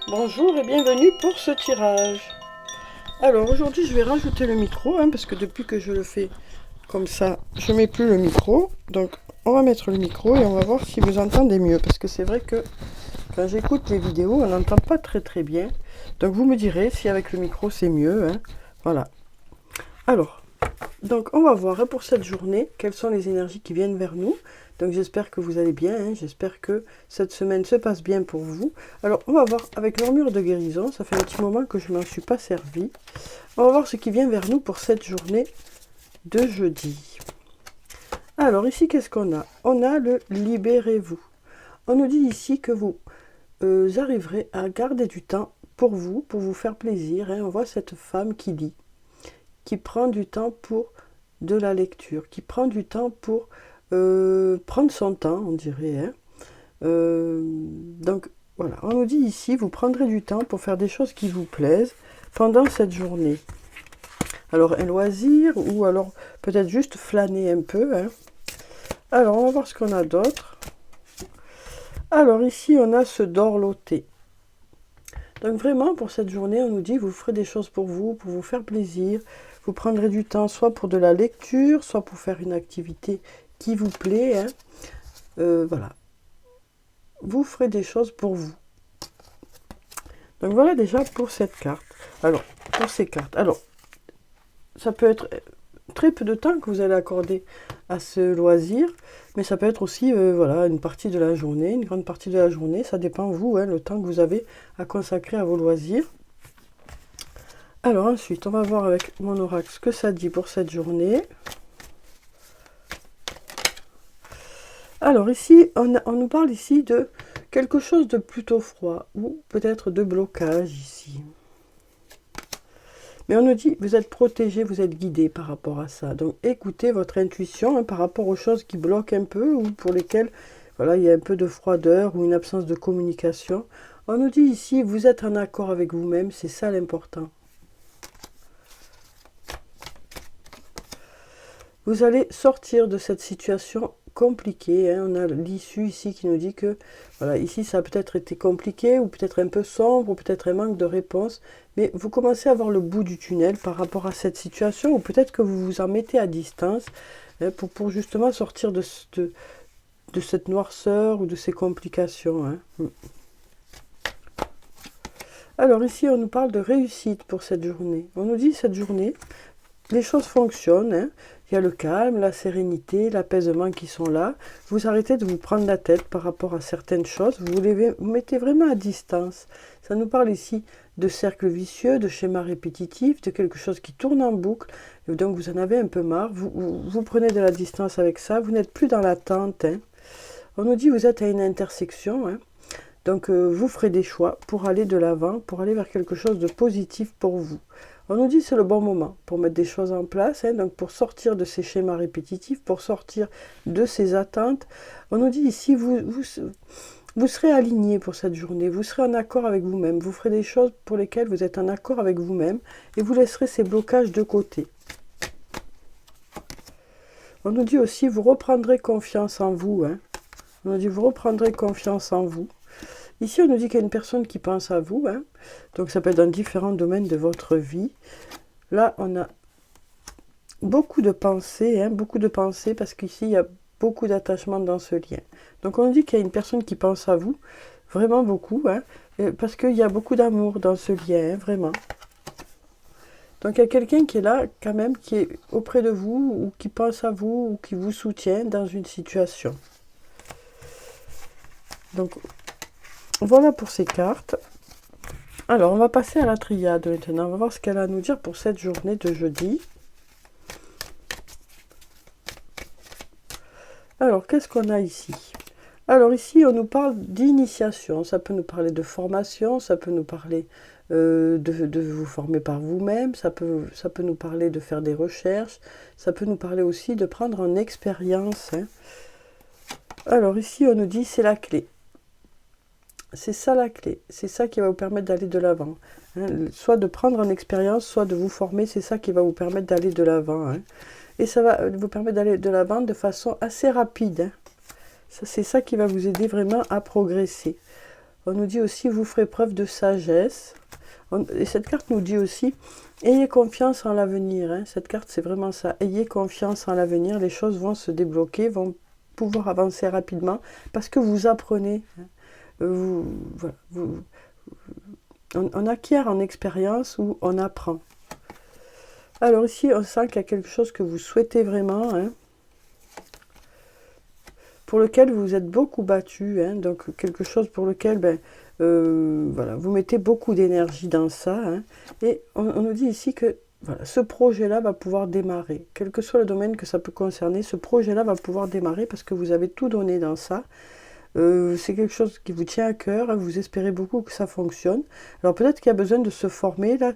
Bonjour et bienvenue pour ce tirage. Alors aujourd'hui je vais rajouter le micro parce que depuis que je le fais comme ça, je mets plus le micro. Donc on va mettre le micro et on va voir si vous entendez mieux. Parce que c'est vrai que quand j'écoute les vidéos, on n'entend pas très bien. Donc vous me direz si avec le micro c'est mieux. Voilà. Alors, donc on va voir pour cette journée quelles sont les énergies qui viennent vers nous. Donc j'espère que vous allez bien, j'espère que cette semaine se passe bien pour vous. Alors on va voir avec l'armure de guérison, ça fait un petit moment que je ne m'en suis pas servi. On va voir ce qui vient vers nous pour cette journée de jeudi. Alors ici qu'est-ce qu'on a? On a le libérez-vous. On nous dit ici que vous arriverez à garder du temps pour vous faire plaisir. On voit cette femme qui lit, qui prend du temps pour de la lecture, qui prend du temps pour prendre son temps, on dirait. Donc voilà, on nous dit ici, vous prendrez du temps pour faire des choses qui vous plaisent pendant cette journée. Alors un loisir ou alors peut-être juste flâner un peu. Alors on va voir ce qu'on a d'autre. Alors ici on a ce dorloté. Donc vraiment pour cette journée on nous dit vous ferez des choses pour vous faire plaisir. Vous prendrez du temps soit pour de la lecture, soit pour faire une activité qui vous plaît. Voilà. Vous ferez des choses pour vous. Donc voilà déjà pour cette carte. Alors, pour ces cartes. Alors, ça peut être très peu de temps que vous allez accorder à ce loisir, mais ça peut être aussi voilà, une partie de la journée, une grande partie de la journée. Ça dépend vous, le temps que vous avez à consacrer à vos loisirs. Alors ensuite, on va voir avec mon oracle ce que ça dit pour cette journée. Alors ici, on nous parle ici de quelque chose de plutôt froid ou peut-être de blocage ici. Mais on nous dit, vous êtes protégé, vous êtes guidé par rapport à ça. Donc écoutez votre intuition par rapport aux choses qui bloquent un peu ou pour lesquelles voilà, il y a un peu de froideur ou une absence de communication. On nous dit ici, vous êtes en accord avec vous-même, c'est ça l'important. Vous allez sortir de cette situation compliquée. On a l'issue ici qui nous dit que, voilà, ici ça a peut-être été compliqué, ou peut-être un peu sombre, ou peut-être un manque de réponse, mais vous commencez à voir le bout du tunnel par rapport à cette situation, ou peut-être que vous vous en mettez à distance pour justement sortir de cette noirceur ou de ces complications. Alors ici, on nous parle de réussite pour cette journée. On nous dit cette journée, les choses fonctionnent. Il y a le calme, la sérénité, l'apaisement qui sont là. Vous arrêtez de vous prendre la tête par rapport à certaines choses. Vous les mettez vraiment à distance. Ça nous parle ici de cercle vicieux, de schéma répétitif, de quelque chose qui tourne en boucle. Et donc vous en avez un peu marre. Vous prenez de la distance avec ça. Vous n'êtes plus dans l'attente. On nous dit vous êtes à une intersection. Donc vous ferez des choix pour aller de l'avant, pour aller vers quelque chose de positif pour vous. On nous dit que c'est le bon moment pour mettre des choses en place, donc pour sortir de ces schémas répétitifs, pour sortir de ces attentes. On nous dit ici, vous serez aligné pour cette journée, vous serez en accord avec vous-même, vous ferez des choses pour lesquelles vous êtes en accord avec vous-même et vous laisserez ces blocages de côté. On nous dit aussi, vous reprendrez confiance en vous. On nous dit, vous reprendrez confiance en vous. Ici, on nous dit qu'il y a une personne qui pense à vous. Donc, ça peut être dans différents domaines de votre vie. Là, on a beaucoup de pensées, parce qu'ici, il y a beaucoup d'attachement dans ce lien. Donc, on nous dit qu'il y a une personne qui pense à vous, vraiment beaucoup, parce qu'il y a beaucoup d'amour dans ce lien, vraiment. Donc, il y a quelqu'un qui est là, quand même, qui est auprès de vous, ou qui pense à vous, ou qui vous soutient dans une situation. Donc, voilà pour ces cartes. Alors, on va passer à la triade maintenant. On va voir ce qu'elle a à nous dire pour cette journée de jeudi. Alors, qu'est-ce qu'on a ici? Alors, ici, on nous parle d'initiation. Ça peut nous parler de formation, ça peut nous parler de vous former par vous-même, ça peut nous parler de faire des recherches, ça peut nous parler aussi de prendre en expérience. Alors, ici, on nous dit c'est la clé. C'est ça la clé, c'est ça qui va vous permettre d'aller de l'avant. Soit de prendre en expérience, soit de vous former, c'est ça qui va vous permettre d'aller de l'avant. Et ça va vous permettre d'aller de l'avant de façon assez rapide. C'est ça qui va vous aider vraiment à progresser. On nous dit aussi, vous ferez preuve de sagesse. Et cette carte nous dit aussi, ayez confiance en l'avenir. Hein. Cette carte, c'est vraiment ça. Ayez confiance en l'avenir. Les choses vont se débloquer, vont pouvoir avancer rapidement parce que vous apprenez. Hein. Voilà, on acquiert en expérience ou on apprend. Alors ici, on sent qu'il y a quelque chose que vous souhaitez vraiment, hein, pour lequel vous êtes beaucoup battu, hein, donc quelque chose pour lequel voilà, vous mettez beaucoup d'énergie dans ça. Hein, et on nous dit ici que voilà, ce projet-là va pouvoir démarrer. Quel que soit le domaine que ça peut concerner, ce projet-là va pouvoir démarrer parce que vous avez tout donné dans ça. C'est quelque chose qui vous tient à cœur, hein, vous espérez beaucoup que ça fonctionne. Alors peut-être qu'il y a besoin de se former là,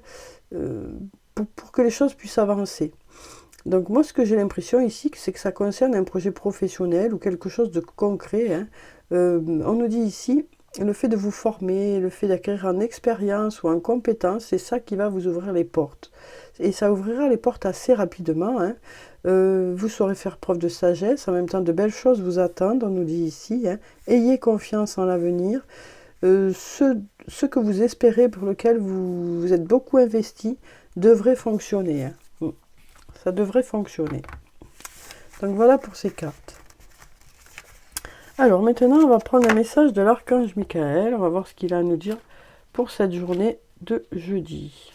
pour que les choses puissent avancer. Donc moi ce que j'ai l'impression ici, c'est que ça concerne un projet professionnel ou quelque chose de concret. Hein. On nous dit ici, le fait de vous former, le fait d'acquérir en expérience ou en compétence, c'est ça qui va vous ouvrir les portes. Et ça ouvrira les portes assez rapidement. Hein. Vous saurez faire preuve de sagesse, en même temps de belles choses vous attendent, on nous dit ici. Hein. Ayez confiance en l'avenir. Ce que vous espérez, pour lequel vous êtes beaucoup investi, devrait fonctionner. Hein. Ça devrait fonctionner. Donc voilà pour ces cartes. Alors maintenant, on va prendre un message de l'archange Michael. On va voir ce qu'il a à nous dire pour cette journée de jeudi.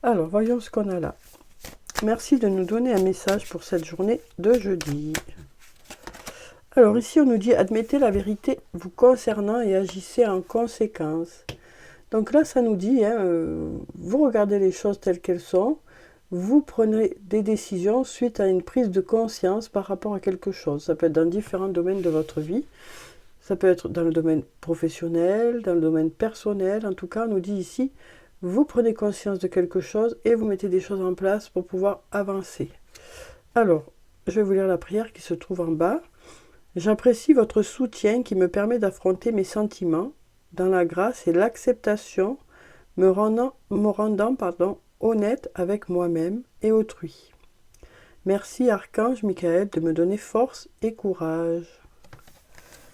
Alors, voyons ce qu'on a là. Merci de nous donner un message pour cette journée de jeudi. Alors ici, on nous dit, admettez la vérité vous concernant et agissez en conséquence. Donc là, ça nous dit, hein, vous regardez les choses telles qu'elles sont, vous prenez des décisions suite à une prise de conscience par rapport à quelque chose. Ça peut être dans différents domaines de votre vie. Ça peut être dans le domaine professionnel, dans le domaine personnel. En tout cas, on nous dit ici, vous prenez conscience de quelque chose et vous mettez des choses en place pour pouvoir avancer. Alors, je vais vous lire la prière qui se trouve en bas. J'apprécie votre soutien qui me permet d'affronter mes sentiments dans la grâce et l'acceptation, me rendant honnête avec moi-même et autrui. Merci Archange Michael de me donner force et courage.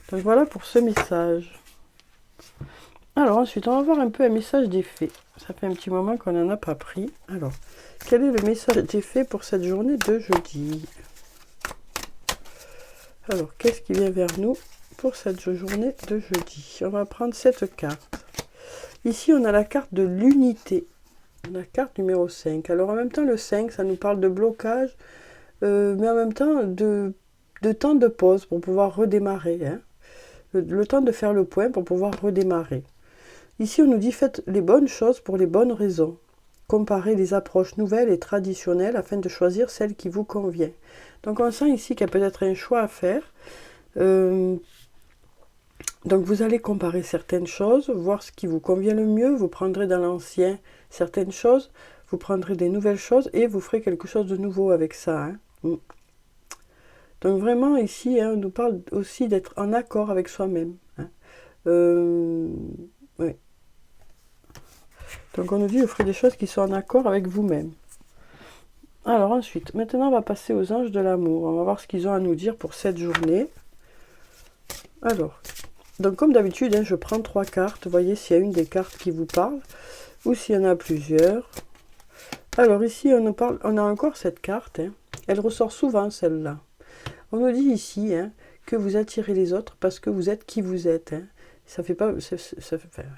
Donc voilà pour ce message. Alors ensuite, on va voir un peu un message d'effet. Ça fait un petit moment qu'on n'en a pas pris. Alors, quel est le message d'effet pour cette journée de jeudi? Alors, qu'est-ce qui vient vers nous pour cette journée de jeudi? On va prendre cette carte. Ici, on a la carte de l'unité. La carte numéro 5. Alors, en même temps, le 5, ça nous parle de blocage, mais en même temps, de temps de pause pour pouvoir redémarrer. Hein. Le temps de faire le point pour pouvoir redémarrer. Ici, on nous dit, faites les bonnes choses pour les bonnes raisons. Comparez les approches nouvelles et traditionnelles afin de choisir celle qui vous convient. Donc, on sent ici qu'il y a peut-être un choix à faire. Donc, vous allez comparer certaines choses, voir ce qui vous convient le mieux. Vous prendrez dans l'ancien certaines choses, vous prendrez des nouvelles choses et vous ferez quelque chose de nouveau avec ça. Hein. Donc, vraiment, ici, hein, on nous parle aussi d'être en accord avec soi-même. Hein. Oui. Donc on nous dit offrez des choses qui sont en accord avec vous-même. Alors ensuite, maintenant on va passer aux anges de l'amour. On va voir ce qu'ils ont à nous dire pour cette journée. Alors, donc comme d'habitude, hein, je prends 3 cartes. Voyez s'il y a une des cartes qui vous parle ou s'il y en a plusieurs. Alors ici, on a encore cette carte. Hein. Elle ressort souvent celle-là. On nous dit ici hein, que vous attirez les autres parce que vous êtes qui vous êtes. Hein. Ça fait pas,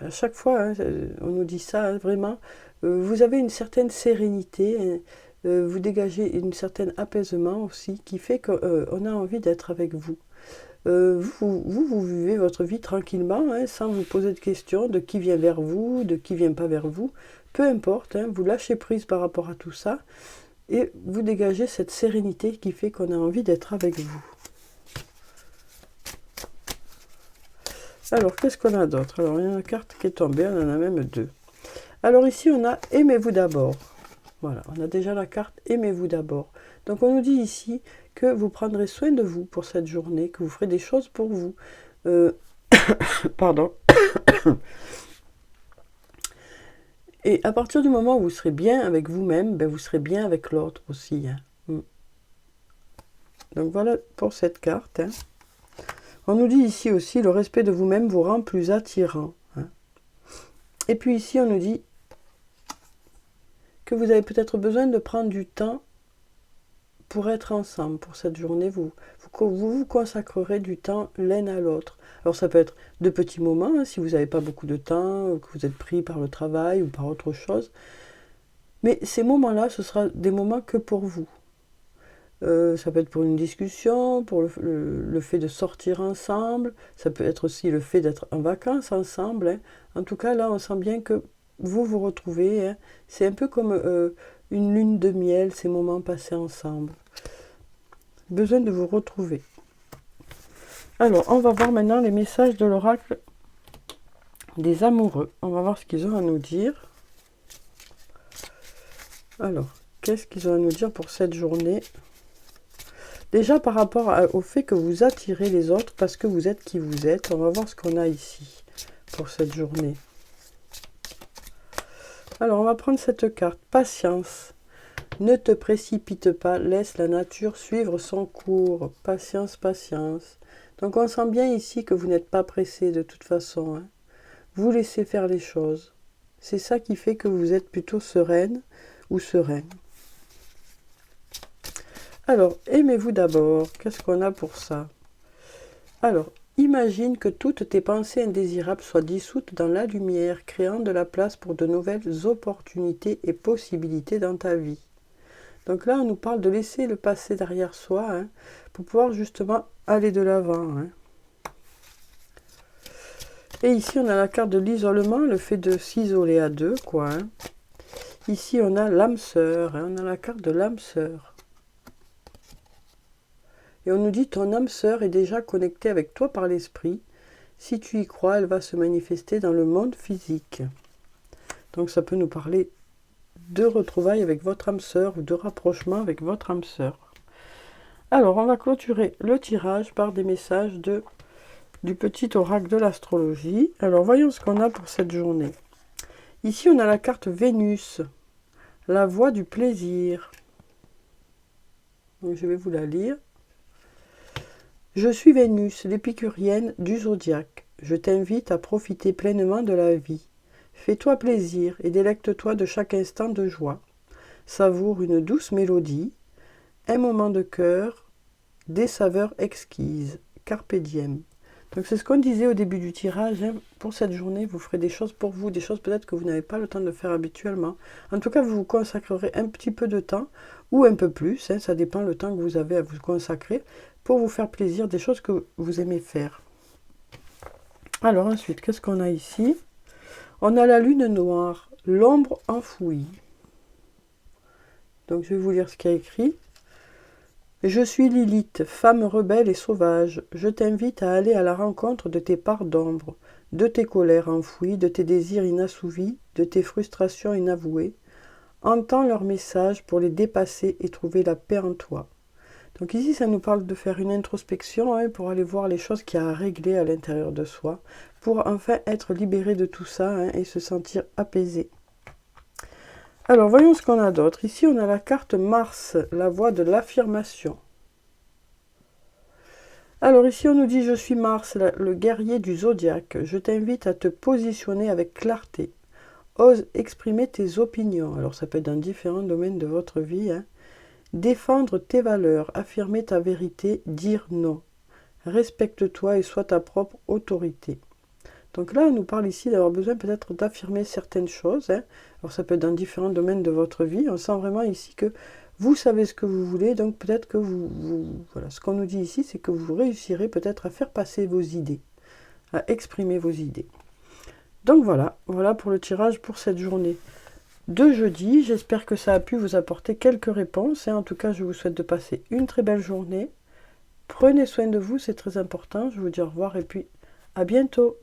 à chaque fois, hein, on nous dit ça, hein, vraiment. Vous avez une certaine sérénité, hein, vous dégagez une certaine apaisement aussi, qui fait qu'on a envie d'être avec vous. Vous vivez votre vie tranquillement, hein, sans vous poser de questions de qui vient vers vous, de qui vient pas vers vous. Peu importe, hein, vous lâchez prise par rapport à tout ça, et vous dégagez cette sérénité qui fait qu'on a envie d'être avec vous. Alors, qu'est-ce qu'on a d'autre? Alors, il y a une carte qui est tombée, on en a même 2. Alors ici, on a « Aimez-vous d'abord ». Voilà, on a déjà la carte « Aimez-vous d'abord ». Donc, on nous dit ici que vous prendrez soin de vous pour cette journée, que vous ferez des choses pour vous. Pardon. Et à partir du moment où vous serez bien avec vous-même, ben vous serez bien avec l'autre aussi. Hein. Donc, voilà pour cette carte. Hein. On nous dit ici aussi, le respect de vous-même vous rend plus attirant. Hein. Et puis ici, on nous dit que vous avez peut-être besoin de prendre du temps pour être ensemble, pour cette journée. Vous vous consacrerez du temps l'un à l'autre. Alors ça peut être de petits moments, hein, si vous n'avez pas beaucoup de temps, que vous êtes pris par le travail ou par autre chose. Mais ces moments-là, ce sera des moments que pour vous. Ça peut être pour une discussion, pour le fait de sortir ensemble, ça peut être aussi le fait d'être en vacances ensemble. Hein. En tout cas, là, on sent bien que vous vous retrouvez. Hein. C'est un peu comme une lune de miel, ces moments passés ensemble. Besoin de vous retrouver. Alors, on va voir maintenant les messages de l'oracle des amoureux. On va voir ce qu'ils ont à nous dire. Alors, qu'est-ce qu'ils ont à nous dire pour cette journée ? Déjà par rapport au fait que vous attirez les autres parce que vous êtes qui vous êtes. On va voir ce qu'on a ici pour cette journée. Alors, on va prendre cette carte. Patience. Ne te précipite pas, laisse la nature suivre son cours. Patience, patience. Donc on sent bien ici que vous n'êtes pas pressé de toute façon. Hein. Vous laissez faire les choses. C'est ça qui fait que vous êtes plutôt sereine ou serein. Alors, aimez-vous d'abord. Qu'est-ce qu'on a pour ça? Alors, imagine que toutes tes pensées indésirables soient dissoutes dans la lumière, créant de la place pour de nouvelles opportunités et possibilités dans ta vie. Donc là, on nous parle de laisser le passé derrière soi, hein, pour pouvoir justement aller de l'avant. Hein. Et ici, on a la carte de l'isolement, le fait de s'isoler à deux, quoi. Hein. Ici, on a l'âme sœur, hein, on a la carte de l'âme sœur. Et on nous dit, ton âme sœur est déjà connectée avec toi par l'esprit. Si tu y crois, elle va se manifester dans le monde physique. Donc ça peut nous parler de retrouvailles avec votre âme sœur ou de rapprochement avec votre âme sœur. Alors, on va clôturer le tirage par des messages du petit oracle de l'astrologie. Alors, voyons ce qu'on a pour cette journée. Ici, on a la carte Vénus, la voie du plaisir. Donc, je vais vous la lire. Je suis Vénus, l'épicurienne du zodiaque. Je t'invite à profiter pleinement de la vie. Fais-toi plaisir et délecte-toi de chaque instant de joie. Savoure une douce mélodie, un moment de cœur, des saveurs exquises. Carpe diem. Donc c'est ce qu'on disait au début du tirage. Hein. Pour cette journée, vous ferez des choses pour vous, des choses peut-être que vous n'avez pas le temps de faire habituellement. En tout cas, vous vous consacrerez un petit peu de temps, ou un peu plus, hein, ça dépend le temps que vous avez à vous consacrer, pour vous faire plaisir, des choses que vous aimez faire. Alors ensuite, qu'est-ce qu'on a ici? On a la lune noire, l'ombre enfouie. Donc je vais vous lire ce qu'il y a écrit. Je suis Lilith, femme rebelle et sauvage. Je t'invite à aller à la rencontre de tes parts d'ombre, de tes colères enfouies, de tes désirs inassouvis, de tes frustrations inavouées. Entends leurs messages pour les dépasser et trouver la paix en toi. Donc ici, ça nous parle de faire une introspection, hein, pour aller voir les choses qu'il y a à régler à l'intérieur de soi, pour enfin être libéré de tout ça, hein, et se sentir apaisé. Alors, voyons ce qu'on a d'autre. Ici, on a la carte Mars, la voie de l'affirmation. Alors ici, on nous dit « Je suis Mars, le guerrier du zodiaque. Je t'invite à te positionner avec clarté. Ose exprimer tes opinions. » Alors, ça peut être dans différents domaines de votre vie, hein. Défendre tes valeurs, affirmer ta vérité, dire non. Respecte-toi et sois ta propre autorité. Donc là, on nous parle ici d'avoir besoin peut-être d'affirmer certaines choses. Hein. Alors ça peut être dans différents domaines de votre vie. On sent vraiment ici que vous savez ce que vous voulez. Donc peut-être que voilà, ce qu'on nous dit ici, c'est que vous réussirez peut-être à faire passer vos idées, à exprimer vos idées. Donc voilà pour le tirage pour cette journée de jeudi. J'espère que ça a pu vous apporter quelques réponses. Et en tout cas, je vous souhaite de passer une très belle journée. Prenez soin de vous, c'est très important. Je vous dis au revoir et puis à bientôt.